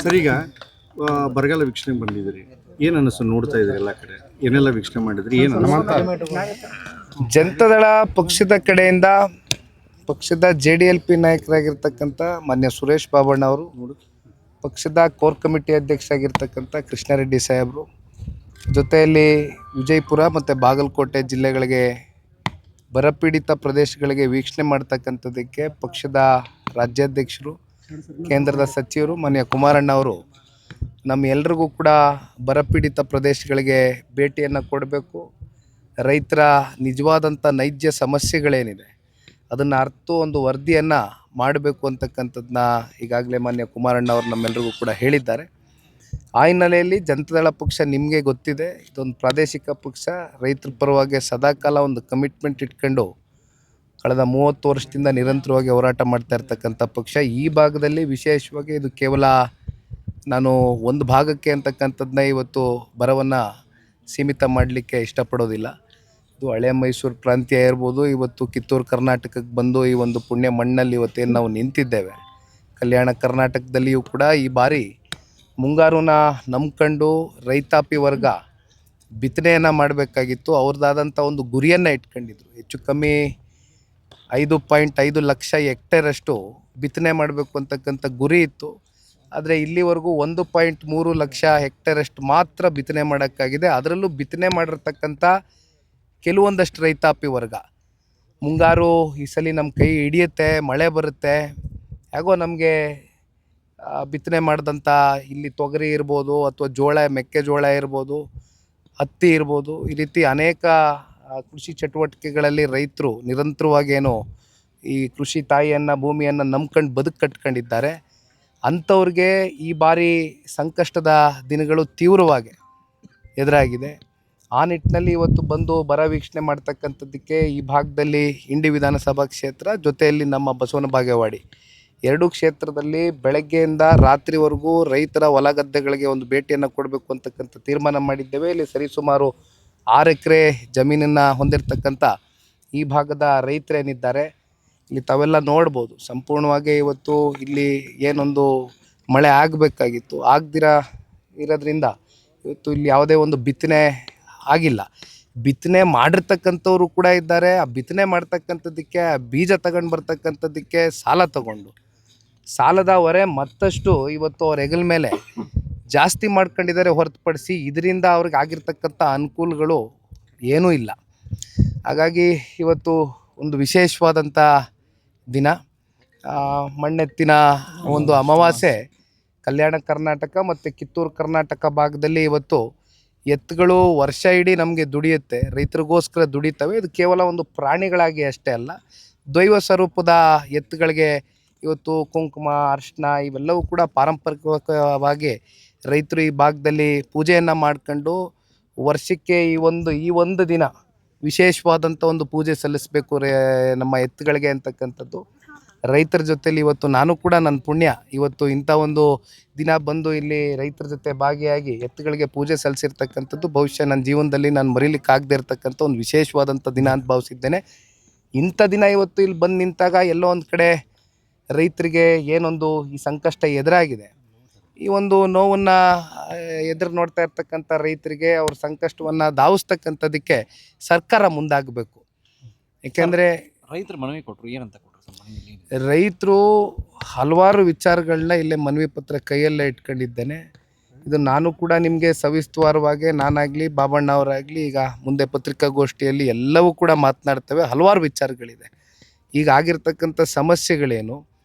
Sir, ಈಗ ಬರಗಾಲ ವೀಕ್ಷಣೆ ಬಂದಿದ್ರಿ, ಏನು ಅನಿಸ್ತು? ನೋಡ್ತಾ ಇದ್ರಿ ಎಲ್ಲ ಕಡೆ, ಏನೆಲ್ಲ ವೀಕ್ಷಣೆ ಮಾಡಿದ್ರಿ, ಏನು ಜನತಾದಳ ಪಕ್ಷದ ಕಡೆಯಿಂದ ಪಕ್ಷದ JDLP ನಾಯಕರಾಗಿರ್ತಕ್ಕಂಥ ಮಾನ್ಯ ಸುರೇಶ್ ಬಾಬಣ್ಣ ಅವರು, ಪಕ್ಷದ ಕೋರ್ ಕಮಿಟಿ ಅಧ್ಯಕ್ಷ ಆಗಿರ್ತಕ್ಕಂಥ ಕೃಷ್ಣಾರೆಡ್ಡಿ ಸಾಹೇಬರು, ಜೊತೆಯಲ್ಲಿ ವಿಜಯಪುರ ಮತ್ತು ಬಾಗಲಕೋಟೆ ಜಿಲ್ಲೆಗಳಿಗೆ ಬರಪೀಡಿತ ಪ್ರದೇಶಗಳಿಗೆ ವೀಕ್ಷಣೆ ಮಾಡ್ತಕ್ಕಂಥದ್ದಕ್ಕೆ ಪಕ್ಷದ ರಾಜ್ಯಾಧ್ಯಕ್ಷರು, ಕೇಂದ್ರದ ಸಚಿವರು ಮಾನ್ಯ ಕುಮಾರಣ್ಣ ಅವರು ನಮ್ಮ ಎಲ್ರಿಗೂ ಕೂಡ ಬರಪೀಡಿತ ಪ್ರದೇಶಗಳಿಗೆ ಭೇಟಿಯನ್ನು ಕೊಡಬೇಕು, ರೈತರ ನಿಜವಾದಂಥ ನೈಜ ಸಮಸ್ಯೆಗಳೇನಿದೆ ಅದನ್ನು ಅರ್ತು ಒಂದು ವರದಿಯನ್ನು ಮಾಡಬೇಕು ಅಂತಕ್ಕಂಥದ್ದನ್ನ ಈಗಾಗಲೇ ಮಾನ್ಯ ಕುಮಾರಣ್ಣ ಅವರು ನಮ್ಮೆಲ್ಲರಿಗೂ ಕೂಡ ಹೇಳಿದ್ದಾರೆ. ಆ ಹಿನ್ನೆಲೆಯಲ್ಲಿ ಜನತಾದಳ ಪಕ್ಷ ನಿಮಗೆ ಗೊತ್ತಿದೆ, ಇದೊಂದು ಪ್ರಾದೇಶಿಕ ಪಕ್ಷ, ರೈತರ ಪರವಾಗಿ ಸದಾಕಾಲ ಒಂದು ಕಮಿಟ್ಮೆಂಟ್ ಇಟ್ಕೊಂಡು ಕಳೆದ 30 ವರ್ಷದಿಂದ ನಿರಂತರವಾಗಿ ಹೋರಾಟ ಮಾಡ್ತಾ ಇರ್ತಕ್ಕಂಥ ಪಕ್ಷ. ಈ ಭಾಗದಲ್ಲಿ ವಿಶೇಷವಾಗಿ ಇದು ಕೇವಲ ನಾನು ಒಂದು ಭಾಗಕ್ಕೆ ಅಂತಕ್ಕಂಥದ್ದನ್ನ ಇವತ್ತು ಬರವನ್ನು ಸೀಮಿತ ಮಾಡಲಿಕ್ಕೆ ಇಷ್ಟಪಡೋದಿಲ್ಲ. ಇದು ಹಳೆ ಮೈಸೂರು ಪ್ರಾಂತ್ಯ ಇರ್ಬೋದು, ಇವತ್ತು ಕಿತ್ತೂರು ಕರ್ನಾಟಕಕ್ಕೆ ಬಂದು ಈ ಒಂದು ಪುಣ್ಯ ಮಣ್ಣಲ್ಲಿ ಇವತ್ತೇನು ನಾವು ನಿಂತಿದ್ದೇವೆ, ಕಲ್ಯಾಣ ಕರ್ನಾಟಕದಲ್ಲಿಯೂ ಕೂಡ ಈ ಬಾರಿ ಮುಂಗಾರುನ ನಂಬ್ಕೊಂಡು ರೈತಾಪಿ ವರ್ಗ ಬಿತ್ತನೆಯನ್ನು ಮಾಡಬೇಕಾಗಿತ್ತು. ಅವ್ರದ್ದಾದಂಥ ಒಂದು ಗುರಿಯನ್ನು ಇಟ್ಕೊಂಡಿದ್ರು. ಹೆಚ್ಚು ಕಮ್ಮಿ 5.5 ಲಕ್ಷ ಹೆಕ್ಟೇರಷ್ಟು ಬಿತ್ತನೆ ಮಾಡಬೇಕು ಅಂತಕ್ಕಂಥ ಗುರಿ ಇತ್ತು. ಆದರೆ ಇಲ್ಲಿವರೆಗೂ 1.3 ಲಕ್ಷ ಹೆಕ್ಟೇರಷ್ಟು ಮಾತ್ರ ಬಿತ್ತನೆ ಮಾಡೋಕ್ಕಾಗಿದೆ. ಅದರಲ್ಲೂ ಬಿತ್ತನೆ ಮಾಡಿರ್ತಕ್ಕಂಥ ಕೆಲವೊಂದಷ್ಟು ರೈತಾಪಿ ವರ್ಗ ಮುಂಗಾರು ಈ ಸಲ ನಮ್ಮ ಕೈ ಹಿಡಿಯುತ್ತೆ, ಮಳೆ ಬರುತ್ತೆ, ಹೇಗೋ ನಮಗೆ ಬಿತ್ತನೆ ಮಾಡಿದಂಥ ಇಲ್ಲಿ ತೊಗರಿ ಇರ್ಬೋದು ಅಥವಾ ಜೋಳ, ಮೆಕ್ಕೆಜೋಳ ಇರ್ಬೋದು, ಹತ್ತಿ ಇರ್ಬೋದು, ಈ ರೀತಿ ಅನೇಕ ಕೃಷಿ ಚಟುವಟಿಕೆಗಳಲ್ಲಿ ರೈತರು ನಿರಂತರವಾಗೇನು ಈ ಕೃಷಿ ತಾಯಿಯನ್ನು, ಭೂಮಿಯನ್ನು ನಂಬ್ಕೊಂಡು ಬದುಕು ಕಟ್ಕೊಂಡಿದ್ದಾರೆ. ಅಂಥವ್ರಿಗೆ ಈ ಬಾರಿ ಸಂಕಷ್ಟದ ದಿನಗಳು ತೀವ್ರವಾಗಿ ಎದುರಾಗಿದೆ. ಆ ನಿಟ್ಟಿನಲ್ಲಿ ಇವತ್ತು ಬಂದು ಬರ ವೀಕ್ಷಣೆ ಮಾಡ್ತಕ್ಕಂಥದ್ದಕ್ಕೆ ಈ ಭಾಗದಲ್ಲಿ ಇಂಡಿ ವಿಧಾನಸಭಾ ಕ್ಷೇತ್ರ, ಜೊತೆಯಲ್ಲಿ ನಮ್ಮ ಬಸವನ ಬಾಗೇವಾಡಿ ಎರಡೂ ಕ್ಷೇತ್ರದಲ್ಲಿ ಬೆಳಗ್ಗೆಯಿಂದ ರಾತ್ರಿವರೆಗೂ ರೈತರ ಹೊಲ ಗದ್ದೆಗಳಿಗೆ ಒಂದು ಭೇಟಿಯನ್ನು ಕೊಡಬೇಕು ಅಂತಕ್ಕಂಥ ತೀರ್ಮಾನ ಮಾಡಿದ್ದೇವೆ. ಇಲ್ಲಿ ಸರಿಸುಮಾರು 6 ಎಕರೆ ಜಮೀನನ್ನು ಹೊಂದಿರತಕ್ಕಂಥ ಈ ಭಾಗದ ರೈತರೇನಿದ್ದಾರೆ, ಇಲ್ಲಿ ತಾವೆಲ್ಲ ನೋಡ್ಬೋದು, ಸಂಪೂರ್ಣವಾಗಿ ಇವತ್ತು ಇಲ್ಲಿ ಏನೊಂದು ಮಳೆ ಆಗಬೇಕಾಗಿತ್ತು, ಆಗದಿರ ಇರೋದ್ರಿಂದ ಇವತ್ತು ಇಲ್ಲಿ ಯಾವುದೇ ಒಂದು ಬಿತ್ತನೆ ಆಗಿಲ್ಲ. ಬಿತ್ತನೆ ಮಾಡಿರ್ತಕ್ಕಂಥವ್ರು ಕೂಡ ಇದ್ದಾರೆ. ಆ ಬಿತ್ತನೆ ಮಾಡ್ತಕ್ಕಂಥದ್ದಕ್ಕೆ ಬೀಜ ತಗೊಂಡು ಬರ್ತಕ್ಕಂಥದ್ದಕ್ಕೆ ಸಾಲ ತಗೊಂಡು, ಸಾಲದ ಹೊರೆ ಮತ್ತಷ್ಟು ಇವತ್ತು ಅವ್ರ ಹೆಗಲ ಮೇಲೆ ಜಾಸ್ತಿ ಮಾಡ್ಕೊಂಡಿದ್ದಾರೆ ಹೊರತುಪಡಿಸಿ ಇದರಿಂದ ಅವ್ರಿಗೆ ಆಗಿರ್ತಕ್ಕಂಥ ಅನುಕೂಲಗಳು ಏನೂ ಇಲ್ಲ. ಹಾಗಾಗಿ ಇವತ್ತು ಒಂದು ವಿಶೇಷವಾದಂಥ ದಿನ, ಮಣ್ಣೆತ್ತಿನ ಒಂದು ಅಮಾವಾಸ್ಯೆ. ಕಲ್ಯಾಣ ಕರ್ನಾಟಕ ಮತ್ತು ಕಿತ್ತೂರು ಕರ್ನಾಟಕ ಭಾಗದಲ್ಲಿ ಇವತ್ತು ಎತ್ತುಗಳು ವರ್ಷ ಇಡೀ ನಮಗೆ ದುಡಿಯುತ್ತೆ, ರೈತರಿಗೋಸ್ಕರ ದುಡಿತವೆ. ಇದು ಕೇವಲ ಒಂದು ಪ್ರಾಣಿಗಳಾಗಿ ಅಷ್ಟೇ ಅಲ್ಲ, ದೈವ ಸ್ವರೂಪದ ಎತ್ತುಗಳಿಗೆ ಇವತ್ತು ಕುಂಕುಮ, ಅರಿಶಿನ ಇವೆಲ್ಲವೂ ಕೂಡ ಪಾರಂಪರಿಕವಾಗಿ ರೈತರು ಈ ಭಾಗದಲ್ಲಿ ಪೂಜೆಯನ್ನು ಮಾಡ್ಕೊಂಡು ವರ್ಷಕ್ಕೆ ಈ ಒಂದು ದಿನ ವಿಶೇಷವಾದಂಥ ಒಂದು ಪೂಜೆ ಸಲ್ಲಿಸಬೇಕು ನಮ್ಮ ಎತ್ತುಗಳಿಗೆ ಅಂತಕ್ಕಂಥದ್ದು ರೈತರ ಜೊತೆಯಲ್ಲಿ ಇವತ್ತು ನಾನು ಕೂಡ ನನ್ನ ಪುಣ್ಯ ಇವತ್ತು ಇಂಥ ಒಂದು ದಿನ ಬಂದು ಇಲ್ಲಿ ರೈತರ ಜೊತೆ ಭಾಗಿಯಾಗಿ ಎತ್ತುಗಳಿಗೆ ಪೂಜೆ ಸಲ್ಲಿಸಿರ್ತಕ್ಕಂಥದ್ದು ಬಹುಶಃ ನನ್ನ ಜೀವನದಲ್ಲಿ ನಾನು ಮರೀಲಿಕ್ಕಾಗದೇ ಇರತಕ್ಕಂಥ ಒಂದು ವಿಶೇಷವಾದಂಥ ದಿನ ಅಂತ ಭಾವಿಸಿದ್ದೇನೆ. ಇಂಥ ದಿನ ಇವತ್ತು ಇಲ್ಲಿ ಬಂದು ನಿಂತಾಗ ಎಲ್ಲೋ ಒಂದು ಕಡೆ ರೈತರಿಗೆ ಏನೊಂದು ಈ ಸಂಕಷ್ಟ ಎದುರಾಗಿದೆ, ಈ ಒಂದು ನೋವನ್ನು ಎದುರು ನೋಡ್ತಾ ಇರ್ತಕ್ಕಂಥ ರೈತರಿಗೆ ಅವ್ರ ಸಂಕಷ್ಟವನ್ನು ಧಾವಿಸ್ತಕ್ಕಂಥದ್ದಕ್ಕೆ ಸರ್ಕಾರ ಮುಂದಾಗಬೇಕು. ಏಕೆಂದರೆ ರೈತರು ಮನವಿ ಕೊಟ್ಟರು, ಏನಂತ ಕೊಟ್ಟರು? ರೈತರು ಹಲವಾರು ವಿಚಾರಗಳನ್ನ ಇಲ್ಲೇ ಮನವಿ ಪತ್ರ ಕೈಯಲ್ಲೇ ಇಟ್ಕೊಂಡಿದ್ದೇನೆ. ಇದು ನಾನು ಕೂಡ ನಿಮಗೆ ಸವಿಸ್ತರವಾಗಿ ನಾನಾಗಲಿ ಬಾಬಣ್ಣ ಅವರಾಗಲಿ ಈಗ ಮುಂದೆ ಪತ್ರಿಕಾಗೋಷ್ಠಿಯಲ್ಲಿ ಎಲ್ಲವೂ ಕೂಡ ಮಾತನಾಡ್ತೇವೆ. ಹಲವಾರು ವಿಚಾರಗಳಿದೆ. ಈಗ ಆಗಿರ್ತಕ್ಕಂಥ ಸಮಸ್ಯೆಗಳೇನು,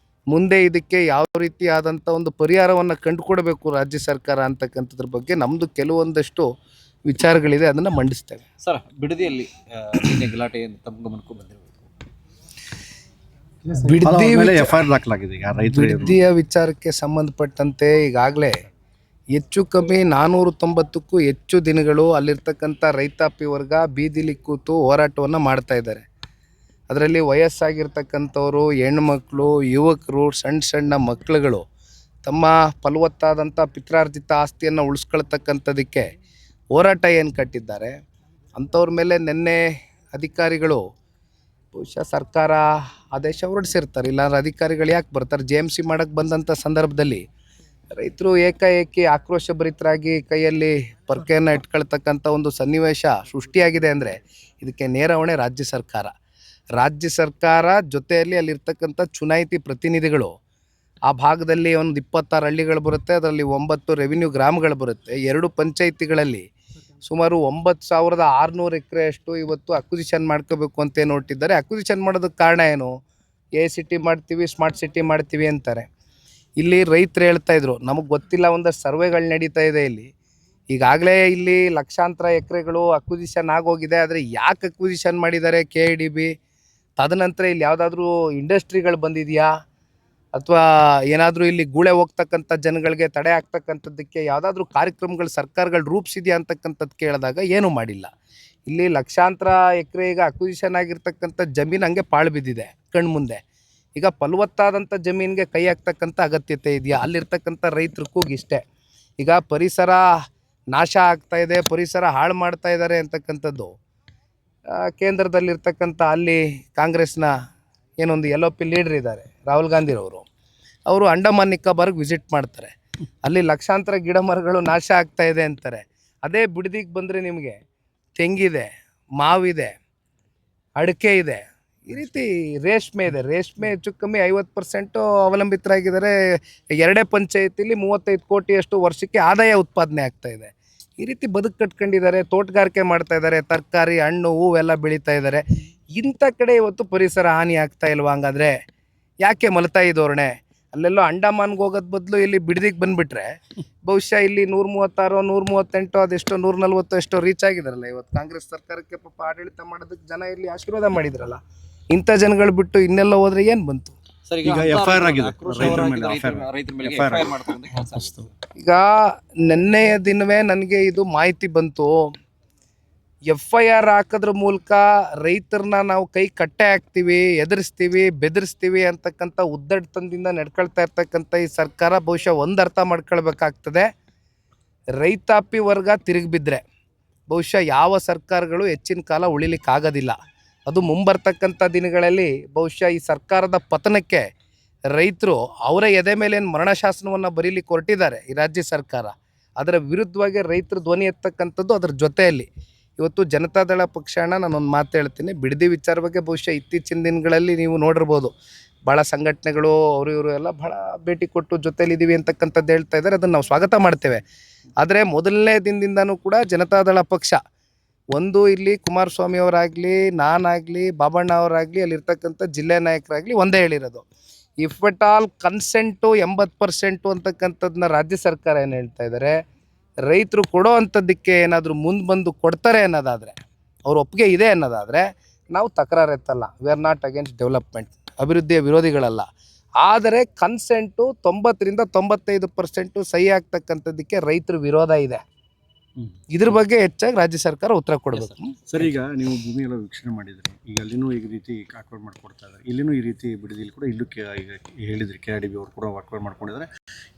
ಮುಂದೆ ಇದಕ್ಕೆ ಯಾವ ರೀತಿ ಆದಂಥ ಒಂದು ಪರಿಹಾರವನ್ನು ಕಂಡುಕೊಡಬೇಕು ರಾಜ್ಯ ಸರ್ಕಾರ ಅಂತಕ್ಕಂಥದ್ರ ಬಗ್ಗೆ ನಮ್ಮದು ಕೆಲವೊಂದಷ್ಟು ವಿಚಾರಗಳಿದೆ, ಅದನ್ನು ಮಂಡಿಸ್ತೇವೆ. ಸರ್, ಬಿಡದಿಯಲ್ಲಿ ಗಲಾಟೆ ತಮ್ಮ ಗಮನಕ್ಕೂ ಬಂದಿರಬೇಕು. ಬಿಡದಿಯ ವಿಚಾರಕ್ಕೆ ಸಂಬಂಧಪಟ್ಟಂತೆ ಈಗಾಗಲೇ ಹೆಚ್ಚು ಕಮ್ಮಿ 490ಕ್ಕೂ ಹೆಚ್ಚು ದಿನಗಳು ಅಲ್ಲಿರ್ತಕ್ಕಂಥ ರೈತಾಪಿ ವರ್ಗ ಬೀದಿಲಿ ಕೂತು ಹೋರಾಟವನ್ನು ಮಾಡ್ತಾ ಇದ್ದಾರೆ. ಅದರಲ್ಲಿ ವಯಸ್ಸಾಗಿರ್ತಕ್ಕಂಥವರು, ಹೆಣ್ಮಕ್ಳು, ಯುವಕರು, ಸಣ್ಣ ಮಕ್ಕಳುಗಳು ತಮ್ಮ ಫಲವತ್ತಾದಂಥ ಪಿತ್ರಾರ್ಜಿತ ಆಸ್ತಿಯನ್ನು ಉಳಿಸ್ಕೊಳ್ತಕ್ಕಂಥದ್ದಕ್ಕೆ ಹೋರಾಟ ಏನು ಕಟ್ಟಿದ್ದಾರೆ, ಅಂಥವ್ರ ಮೇಲೆ ನಿನ್ನೆ ಅಧಿಕಾರಿಗಳು ಬಹುಶಃ ಸರ್ಕಾರ ಆದೇಶ ಹೊರಡಿಸಿರ್ತಾರೆ, ಇಲ್ಲಾಂದ್ರೆ ಅಧಿಕಾರಿಗಳು ಯಾಕೆ ಬರ್ತಾರೆ? JMC ಮಾಡೋಕ್ಕೆ ಬಂದಂಥ ಸಂದರ್ಭದಲ್ಲಿ ರೈತರು ಏಕಾಏಕಿ ಆಕ್ರೋಶಭರಿತರಾಗಿ ಕೈಯಲ್ಲಿ ಪೊರ್ಕೆಯನ್ನು ಇಟ್ಕೊಳ್ತಕ್ಕಂಥ ಒಂದು ಸನ್ನಿವೇಶ ಸೃಷ್ಟಿಯಾಗಿದೆ ಅಂದರೆ ಇದಕ್ಕೆ ನೇರ ಹೊಣೆ ರಾಜ್ಯ ಸರ್ಕಾರ ಜೊತೆಯಲ್ಲಿ ಅಲ್ಲಿರ್ತಕ್ಕಂಥ ಚುನಾಯಿತಿ ಪ್ರತಿನಿಧಿಗಳು. ಆ ಭಾಗದಲ್ಲಿ ಒಂದು 26 ಹಳ್ಳಿಗಳು ಬರುತ್ತೆ, ಅದರಲ್ಲಿ 9 ರೆವಿನ್ಯೂ ಗ್ರಾಮಗಳು ಬರುತ್ತೆ. 2 ಪಂಚಾಯಿತಿಗಳಲ್ಲಿ ಸುಮಾರು 9,600 ಎಕರೆಯಷ್ಟು ಇವತ್ತು ಅಕ್ವಿಸಿಷನ್ ಮಾಡ್ಕೋಬೇಕು ಅಂತ ಏನು ಹೊರಟಿದ್ದಾರೆ. ಅಕ್ವಿಸಿಷನ್ ಮಾಡೋದಕ್ಕೆ ಕಾರಣ ಏನು? ಸಿಟಿ ಮಾಡ್ತೀವಿ, ಸ್ಮಾರ್ಟ್ ಸಿಟಿ ಮಾಡ್ತೀವಿ ಅಂತಾರೆ. ಇಲ್ಲಿ ರೈತರು ಹೇಳ್ತಾ ಇದ್ರು, ನಮಗೆ ಗೊತ್ತಿಲ್ಲ, ಒಂದಷ್ಟು ಸರ್ವೆಗಳು ನಡೀತಾ ಇದೆ ಇಲ್ಲಿ. ಈಗಾಗಲೇ ಇಲ್ಲಿ ಲಕ್ಷಾಂತರ ಎಕರೆಗಳು ಅಕ್ವಿಸಿಷನ್ ಆಗೋಗಿದೆ. ಆದರೆ ಯಾಕೆ ಅಕ್ವಿಸಿಷನ್ ಮಾಡಿದ್ದಾರೆ KIDB? ತದನಂತರ ಇಲ್ಲಿ ಯಾವುದಾದ್ರೂ ಇಂಡಸ್ಟ್ರಿಗಳು ಬಂದಿದೆಯಾ, ಅಥವಾ ಏನಾದರೂ ಇಲ್ಲಿ ಗೂಳೆ ಹೋಗ್ತಕ್ಕಂಥ ಜನಗಳಿಗೆ ತಡೆ ಆಗ್ತಕ್ಕಂಥದ್ದಕ್ಕೆ ಯಾವುದಾದ್ರೂ ಕಾರ್ಯಕ್ರಮಗಳು ಸರ್ಕಾರಗಳು ರೂಪಿಸಿದೆಯಾ ಅಂತಕ್ಕಂಥದ್ದು ಕೇಳಿದಾಗ ಏನೂ ಮಾಡಿಲ್ಲ. ಇಲ್ಲಿ ಲಕ್ಷಾಂತರ ಎಕರೆ ಈಗ ಅಕ್ವಿಸಿಷನ್ ಆಗಿರ್ತಕ್ಕಂಥ ಜಮೀನು ಹಂಗೆ ಪಾಳು ಬಿದ್ದಿದೆ ಕಣ್ಮುಂದೆ. ಈಗ ಫಲವತ್ತಾದಂಥ ಜಮೀನಿಗೆ ಕೈ ಹಾಕ್ತಕ್ಕಂಥ ಅಗತ್ಯತೆ ಇದೆಯಾ? ಅಲ್ಲಿರ್ತಕ್ಕಂಥ ರೈತರ ಕೂಗಿಷ್ಟೇ. ಈಗ ಪರಿಸರ ನಾಶ ಆಗ್ತಾ ಇದೆ, ಪರಿಸರ ಹಾಳು ಮಾಡ್ತಾ ಇದ್ದಾರೆ ಅಂತಕ್ಕಂಥದ್ದು ಕೇಂದ್ರದಲ್ಲಿರ್ತಕ್ಕಂಥ ಅಲ್ಲಿ ಕಾಂಗ್ರೆಸ್ನ ಏನೊಂದು LOP ಲೀಡ್ರ್ ಇದ್ದಾರೆ, ರಾಹುಲ್ ಗಾಂಧಿರವರು. ಅವರು ಅಂಡಮಾನ್ ನಿಕೋಬಾರ್ಗೆ ವಿಸಿಟ್ ಮಾಡ್ತಾರೆ. ಅಲ್ಲಿ ಲಕ್ಷಾಂತರ ಗಿಡ ಮರಗಳು ನಾಶ ಆಗ್ತಾ ಇದೆ ಅಂತಾರೆ. ಅದೇ ಬಿಡದಿಗೆ ಬಂದರೆ ನಿಮಗೆ ತೆಂಗಿದೆ, ಮಾವಿದೆ, ಅಡಿಕೆ ಇದೆ, ಈ ರೀತಿ ರೇಷ್ಮೆ ಇದೆ. ರೇಷ್ಮೆ ಹೆಚ್ಚು ಕಮ್ಮಿ 50% ಅವಲಂಬಿತರಾಗಿದ್ದಾರೆ. 2 ಪಂಚಾಯತಿಲಿ 35 ಕೋಟಿಯಷ್ಟು ವರ್ಷಕ್ಕೆ ಆದಾಯ ಉತ್ಪಾದನೆ ಆಗ್ತಾ ಇದೆ. ಈ ರೀತಿ ಬದುಕು ಕಟ್ಕೊಂಡಿದ್ದಾರೆ, ತೋಟಗಾರಿಕೆ ಮಾಡ್ತಾ ಇದ್ದಾರೆ, ತರಕಾರಿ, ಹಣ್ಣು, ಹೂವೆಲ್ಲ ಬೆಳೀತಾ ಇದ್ದಾರೆ. ಇಂಥ ಕಡೆ ಇವತ್ತು ಪರಿಸರ ಹಾನಿ ಆಗ್ತಾ ಇಲ್ವಾ? ಹಂಗಾದ್ರೆ ಯಾಕೆ ಮಲತಾಯಿ ಧೋರಣೆ? ಅಲ್ಲೆಲ್ಲೋ ಅಂಡಮಾನ್ಗೆ ಹೋಗೋದು ಬದಲು ಇಲ್ಲಿ ಬಿಡದಿಗೆ ಬಂದುಬಿಟ್ರೆ ಬಹುಶಃ ಇಲ್ಲಿ 136, 138, ಅದೆಷ್ಟೋ 140 ಎಷ್ಟೋ ರೀಚ್ ಆಗಿದಾರಲ್ಲ. ಇವತ್ತು ಕಾಂಗ್ರೆಸ್ ಸರ್ಕಾರಕ್ಕೆ ಪಾಪ ಆಡಳಿತ ಮಾಡೋದಕ್ಕೆ ಜನ ಇಲ್ಲಿ ಆಶೀರ್ವಾದ ಮಾಡಿದ್ರಲ್ಲ. ಇಂಥ ಜನಗಳು ಬಿಟ್ಟು ಇನ್ನೆಲ್ಲ ಹೋದ್ರೆ ಏನು ಬಂತು? ಸರ್, ಈಗ FIR ಆಗಿದೆ ರೈತರ ಮೇಲೆ. ರೈತರ ಮೇಲೆ FIR ಮಾಡ್ತಕ್ಕಂಥ ಕೆಲಸ. ಈಗ ನೆನ್ನೆಯ ದಿನವೇ ನನಗೆ ಇದು ಮಾಹಿತಿ ಬಂತು. FIR ಹಾಕೋದ್ರ ಮೂಲಕ ರೈತರನ್ನ ನಾವು ಕೈ ಕಟ್ಟೆ ಹಾಕ್ತೀವಿ, ಎದುರಿಸ್ತೀವಿ, ಬೆದರಿಸ್ತೀವಿ ಅಂತಕ್ಕಂಥ ಉದ್ದಟತನದಿಂದ ನಡ್ಕೊಳ್ತಾ ಇರ್ತಕ್ಕಂಥ ಈ ಸರ್ಕಾರ ಬಹುಶಃ ಒಂದು ಅರ್ಥ ಮಾಡ್ಕೊಳ್ಬೇಕಾಗ್ತದೆ. ರೈತಾಪಿ ವರ್ಗ ತಿರುಗಿಬಿದ್ರೆ ಬಹುಶಃ ಯಾವ ಸರ್ಕಾರಗಳು ಹೆಚ್ಚಿನ ಕಾಲ ಉಳಿಲಿಕ್ಕಾಗೋದಿಲ್ಲ. ಅದು ಮುಂಬರ್ತಕ್ಕಂಥ ದಿನಗಳಲ್ಲಿ ಬಹುಶಃ ಈ ಸರ್ಕಾರದ ಪತನಕ್ಕೆ ರೈತರು ಅವರ ಎದೆ ಮೇಲೆ ಏನು ಮರಣಶಾಸನವನ್ನು ಬರೀಲಿಕ್ಕೆ ಹೊರಟಿದ್ದಾರೆ ಈ ರಾಜ್ಯ ಸರ್ಕಾರ. ಅದರ ವಿರುದ್ಧವಾಗಿ ರೈತರು ಧ್ವನಿ ಎತ್ತಕ್ಕಂಥದ್ದು. ಅದರ ಜೊತೆಯಲ್ಲಿ ಇವತ್ತು ಜನತಾದಳ ಪಕ್ಷನ ನಾನೊಂದು ಮಾತು ಹೇಳ್ತೀನಿ. ಬಿಡದಿ ವಿಚಾರ ಬಗ್ಗೆ ಬಹುಶಃ ಇತ್ತೀಚಿನ ದಿನಗಳಲ್ಲಿ ನೀವು ನೋಡಿರ್ಬೋದು, ಭಾಳ ಸಂಘಟನೆಗಳು ಅವರು ಇವರು ಎಲ್ಲ ಭಾಳ ಭೇಟಿ ಕೊಟ್ಟು ಜೊತೆಲಿದ್ದೀವಿ ಅಂತಕ್ಕಂಥದ್ದು ಹೇಳ್ತಾ ಇದ್ದಾರೆ. ಅದನ್ನು ನಾವು ಸ್ವಾಗತ ಮಾಡ್ತೇವೆ. ಆದರೆ ಮೊದಲನೇ ದಿನದಿಂದನೂ ಕೂಡ ಜನತಾದಳ ಪಕ್ಷ ಒಂದು ಇಲ್ಲಿ ಕುಮಾರಸ್ವಾಮಿ ಅವರಾಗಲಿ, ನಾನಾಗಲಿ, ಬಾಬಣ್ಣ ಅವರಾಗಲಿ, ಅಲ್ಲಿರ್ತಕ್ಕಂಥ ಜಿಲ್ಲೆ ನಾಯಕರಾಗಲಿ ಒಂದೇ ಹೇಳಿರೋದು, ಇಫ್ ಎಟ್ ಆಲ್ ಕನ್ಸೆಂಟು 80% ಅಂತಕ್ಕಂಥದ್ದನ್ನ ರಾಜ್ಯ ಸರ್ಕಾರ ಏನು ಹೇಳ್ತಾ ಇದ್ದಾರೆ, ರೈತರು ಕೊಡೋ ಅಂಥದ್ದಕ್ಕೆ ಏನಾದರೂ ಮುಂದೆ ಬಂದು ಕೊಡ್ತಾರೆ ಅನ್ನೋದಾದರೆ, ಅವ್ರ ಒಪ್ಪಿಗೆ ಇದೆ ಅನ್ನೋದಾದರೆ ನಾವು ತಕರಾರು ಎತ್ತಲ್ಲ. We are not against development, ಅಭಿವೃದ್ಧಿಯ ವಿರೋಧಿಗಳಲ್ಲ. ಆದರೆ ಕನ್ಸೆಂಟು 90ರಿಂದ 95% ಸಹಿ ಆಗ್ತಕ್ಕಂಥದ್ದಕ್ಕೆ ರೈತರ ವಿರೋಧ ಇದೆ. ಇದ್ರ ಬಗ್ಗೆ ಹೆಚ್ಚಾಗಿ ರಾಜ್ಯ ಸರ್ಕಾರ ಉತ್ತರ ಕೊಡಬೇಕು. ಸರ್, ಈಗ ನೀವು ಭೂಮಿ ಎಲ್ಲ ವೀಕ್ಷಣೆ ಮಾಡಿದ್ರಿ, ಈಗ ಅಲ್ಲಿನೂ ಈ ರೀತಿ ವಾಕ್ವಾದ ಮಾಡ್ಕೊಡ್ತಾ ಇದ್ದಾರೆ, ಇಲ್ಲಿನೂ ಈ ರೀತಿ ಬಿಡದಿಲ್ಲಿ ಕೂಡ ಇಲ್ಲೂ ಈಗ ಹೇಳಿದ್ರಿ KIDB ಅವರು ಕೂಡ ವಾಕ್ವಾದ ಮಾಡ್ಕೊಂಡಿದ್ದಾರೆ.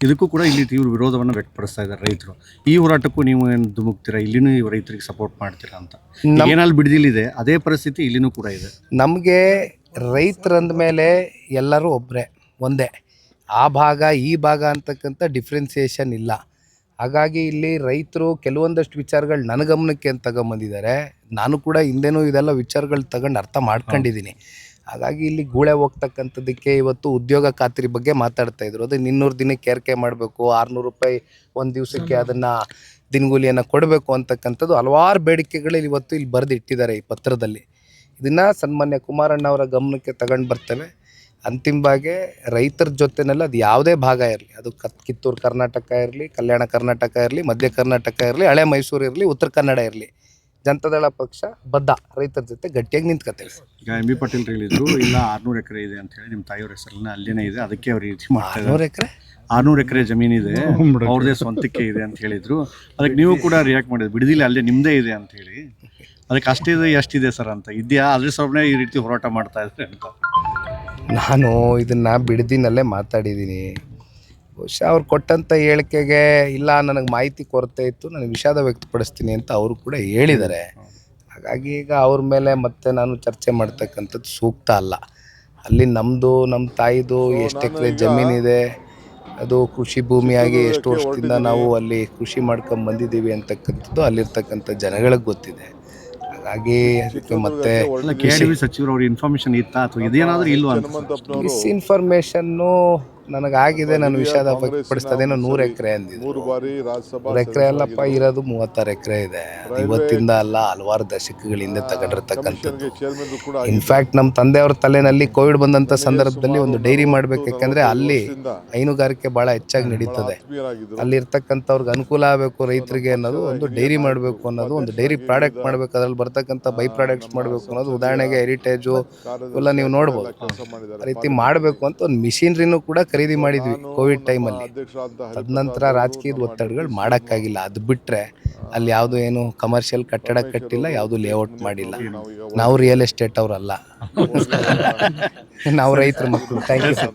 ಇದಕ್ಕೂ ಕೂಡ ಇಲ್ಲಿ ತೀವ್ರ ವಿರೋಧವನ್ನು ವ್ಯಕ್ತಪಡಿಸ್ತಾ ಇದ್ದಾರೆ ರೈತರು. ಈ ಹೋರಾಟಕ್ಕೂ ನೀವು ಏನು ಧುಮುಕ್ತೀರಾ? ಇಲ್ಲಿನೂ ರೈತರಿಗೆ ಸಪೋರ್ಟ್ ಮಾಡ್ತೀರಾ ಅಂತ? ಏನಲ್ಲಿ ಬಿಡದಿಲ್ಲಿದೆ ಅದೇ ಪರಿಸ್ಥಿತಿ ಇಲ್ಲಿನೂ ಕೂಡ ಇದೆ. ನಮಗೆ ರೈತರಂದ ಮೇಲೆ ಎಲ್ಲರೂ ಒಬ್ಬರೇ, ಒಂದೇ. ಆ ಭಾಗ ಈ ಭಾಗ ಅಂತಕ್ಕಂಥ ಡಿಫ್ರೆನ್ಸಿಯೇಷನ್ ಇಲ್ಲ. ಹಾಗಾಗಿ ಇಲ್ಲಿ ರೈತರು ಕೆಲವೊಂದಷ್ಟು ವಿಚಾರಗಳು ನನ್ನ ಗಮನಕ್ಕೆ ಅಂತ ತಗೊಂಬಂದಿದ್ದಾರೆ. ನಾನು ಕೂಡ ಹಿಂದೆನೂ ಇದೆಲ್ಲ ವಿಚಾರಗಳು ತಗೊಂಡು ಅರ್ಥ ಮಾಡ್ಕೊಂಡಿದ್ದೀನಿ. ಹಾಗಾಗಿ ಇಲ್ಲಿ ಗೂಳೆ ಹೋಗ್ತಕ್ಕಂಥದ್ದಕ್ಕೆ ಇವತ್ತು ಉದ್ಯೋಗ ಖಾತ್ರಿ ಬಗ್ಗೆ ಮಾತಾಡ್ತಾ ಇದ್ರು. ಅದು 200 ದಿನಕ್ಕೆ ಏರಿಕೆ ಮಾಡಬೇಕು, 600 ರೂಪಾಯಿ ಒಂದು ದಿವಸಕ್ಕೆ ಅದನ್ನು ದಿನಗೂಲಿಯನ್ನು ಕೊಡಬೇಕು ಅಂತಕ್ಕಂಥದ್ದು ಹಲವಾರು ಬೇಡಿಕೆಗಳು ಇವತ್ತು ಇಲ್ಲಿ ಬರೆದಿಟ್ಟಿದ್ದಾರೆ ಈ ಪತ್ರದಲ್ಲಿ. ಇದನ್ನು ಸನ್ಮಾನ್ಯ ಕುಮಾರಣ್ಣ ಅವರ ಗಮನಕ್ಕೆ ತಗೊಂಡು ಬರ್ತೇವೆ. ಅಂತಿಮವಾಗಿ ರೈತರ ಜೊತೆನೆಲ್ಲ ಅದು ಯಾವುದೇ ಭಾಗ ಇರಲಿ, ಅದು ಕಿತ್ತೂರು ಕರ್ನಾಟಕ ಇರಲಿ, ಕಲ್ಯಾಣ ಕರ್ನಾಟಕ ಇರಲಿ, ಮಧ್ಯ ಕರ್ನಾಟಕ ಇರಲಿ, ಹಳೆ ಮೈಸೂರು ಇರಲಿ, ಉತ್ತರ ಕನ್ನಡ ಇರಲಿ, ಜನತಾದಳ ಪಕ್ಷ ಬದ್ಧ ರೈತರ ಜೊತೆ ಗಟ್ಟಿಯಾಗಿ ನಿಂತ್ಕೊತೇವೆ. ಈಗ MB ಪಾಟೀಲ್ ಹೇಳಿದ್ರು, ಇಲ್ಲ 600 ಎಕರೆ ಇದೆ ಅಂತ ಹೇಳಿ ನಿಮ್ಮ ತಾಯಿಯವ್ರ ಹೆಸರನ್ನ ಅಲ್ಲೇನೇ ಇದೆ, ಅದಕ್ಕೆ ಅವ್ರು ರೀತಿ ಮಾಡ್ತಾರೆ. 600 ಎಕರೆ ಜಮೀನಿದೆ, ಅವ್ರದೇ ಸ್ವಂತಕ್ಕೆ ಇದೆ ಅಂತ ಹೇಳಿದ್ರು. ಅದಕ್ಕೆ ನೀವು ಕೂಡ ರಿಯಾಕ್ಟ್ ಮಾಡಿದ್ರು, ಬಿಡದಿಲ್ಲ ಅಲ್ಲೇ ನಿಮ್ಮದೇ ಇದೆ ಅಂತ ಹೇಳಿ. ಅದಕ್ಕೆ ಅಷ್ಟಿದೆ ಎಷ್ಟಿದೆ ಸರ್ ಅಂತ ಇದೆಯಾ? ಅದ್ರ ಸೊಬ್ಬನೇ ಈ ರೀತಿ ಹೋರಾಟ ಮಾಡ್ತಾ ಇದ್ದಾರೆ ಅಂತ. ನಾನು ಇದನ್ನು ಬಿಡದಿನಲ್ಲೇ ಮಾತಾಡಿದ್ದೀನಿ. ಬಹುಶಃ ಅವ್ರು ಕೊಟ್ಟಂಥ ಹೇಳಿಕೆಗೆ ಇಲ್ಲ ನನಗೆ ಮಾಹಿತಿ ಕೊರತೆ ಇತ್ತು, ನನಗೆ ವಿಷಾದ ವ್ಯಕ್ತಪಡಿಸ್ತೀನಿ ಅಂತ ಅವರು ಕೂಡ ಹೇಳಿದ್ದಾರೆ. ಹಾಗಾಗಿ ಈಗ ಅವ್ರ ಮೇಲೆ ಮತ್ತೆ ನಾನು ಚರ್ಚೆ ಮಾಡ್ತಕ್ಕಂಥದ್ದು ಸೂಕ್ತ ಅಲ್ಲ. ಅಲ್ಲಿ ನಮ್ಮದು, ನಮ್ಮ ತಾಯಿದು ಎಷ್ಟು ಎಕರೆ ಜಮೀನಿದೆ, ಅದು ಕೃಷಿ ಭೂಮಿಯಾಗಿ ಎಷ್ಟು ವರ್ಷದಿಂದ ನಾವು ಅಲ್ಲಿ ಕೃಷಿ ಮಾಡ್ಕೊಂಡು ಬಂದಿದ್ದೀವಿ ಅಂತಕ್ಕಂಥದ್ದು ಅಲ್ಲಿರ್ತಕ್ಕಂಥ ಜನಗಳಿಗೆ ಗೊತ್ತಿದೆ. ಹಾಗಾಗಿ ಅದಕ್ಕೆ ಮತ್ತೆ ಅಲ್ಲ, KIDB ಸಚಿವರು ಅವ್ರ ಇನ್ಫಾರ್ಮೇಶನ್ ಇತ್ತಾ ಅಥವಾ ಇದೇನಾದ್ರೂ ಇಲ್ವಾ ಅಂತ? ಮಿಸ್ಇನ್ಫಾರ್ಮೇಷನ್ನು ನನಗಾಗಿದೆ. ನಾನು ವಿಷಾದ ವ್ಯಕ್ತಪಡಿಸ್ತದೇನೋ 100 ಎಕರೆ ಅಂದಿದ್ರು. 100 ಎಕರೆ ಅಲ್ಲಪ್ಪ, ಇರೋದು 36 ಎಕರೆ ಇದೆ. ಅದು ಇವತ್ತಿಂದ ಅಲ್ಲ, ಹಲವಾರು ದಶಕಗಳಿಂದ ತಗೊಂಡಿರ್ತಕ್ಕಂಥದ್ದು. ಇನ್ಫ್ಯಾಕ್ಟ್ ನಮ್ಮ ತಂದೆಯವ್ರ ತಲೆನಲ್ಲಿ ಕೋವಿಡ್ ಬಂದಂಥ ಸಂದರ್ಭದಲ್ಲಿ ಒಂದು ಡೈರಿ ಮಾಡಬೇಕು, ಯಾಕಂದರೆ ಅಲ್ಲಿ ಹೈನುಗಾರಿಕೆ ಭಾಳ ಹೆಚ್ಚಾಗಿ ನಡೀತದೆ. ಅಲ್ಲಿರ್ತಕ್ಕಂಥವ್ರಿಗೆ ಅನುಕೂಲ ಆಗಬೇಕು ರೈತರಿಗೆ ಅನ್ನೋದು, ಒಂದು ಡೈರಿ ಮಾಡಬೇಕು ಅನ್ನೋದು, ಒಂದು ಡೈರಿ ಪ್ರಾಡಕ್ಟ್ ಮಾಡಬೇಕು, ಅದ್ರಲ್ಲಿ ಬರ್ತಕ್ಕಂಥ ಬೈ ಪ್ರಾಡಕ್ಟ್ಸ್ ಮಾಡಬೇಕು ಅನ್ನೋದು. ಉದಾಹರಣೆಗೆ ಹೆರಿಟೇಜು ಇವೆಲ್ಲ ನೀವು ನೋಡ್ಬೋದು. ಆ ರೀತಿ ಮಾಡಬೇಕು ಅಂತ ಒಂದು ಮಿಷಿನ್ರಿನೂ ಕೂಡ ಖರೀದಿ ಮಾಡಿದ್ವಿ ಕೋವಿಡ್ ಟೈಮಲ್ಲಿ. ತದನಂತರ ರಾಜಕೀಯದ ಒತ್ತಡಗಳು ಮಾಡೋಕ್ಕಾಗಿಲ್ಲ. ಅದು ಬಿಟ್ಟರೆ ಅಲ್ಲಿ ಯಾವುದು ಏನು ಕಮರ್ಷಿಯಲ್ ಕಟ್ಟಡ ಕಟ್ಟಿಲ್ಲ, ಯಾವುದು ಲೇಔಟ್ ಮಾಡಿಲ್ಲ. ನಾವು ರಿಯಲ್ ಎಸ್ಟೇಟ್ ಅವರಲ್ಲ, ನಾವು ರೈತರ ಮಕ್ಕಳು. Thank you sir.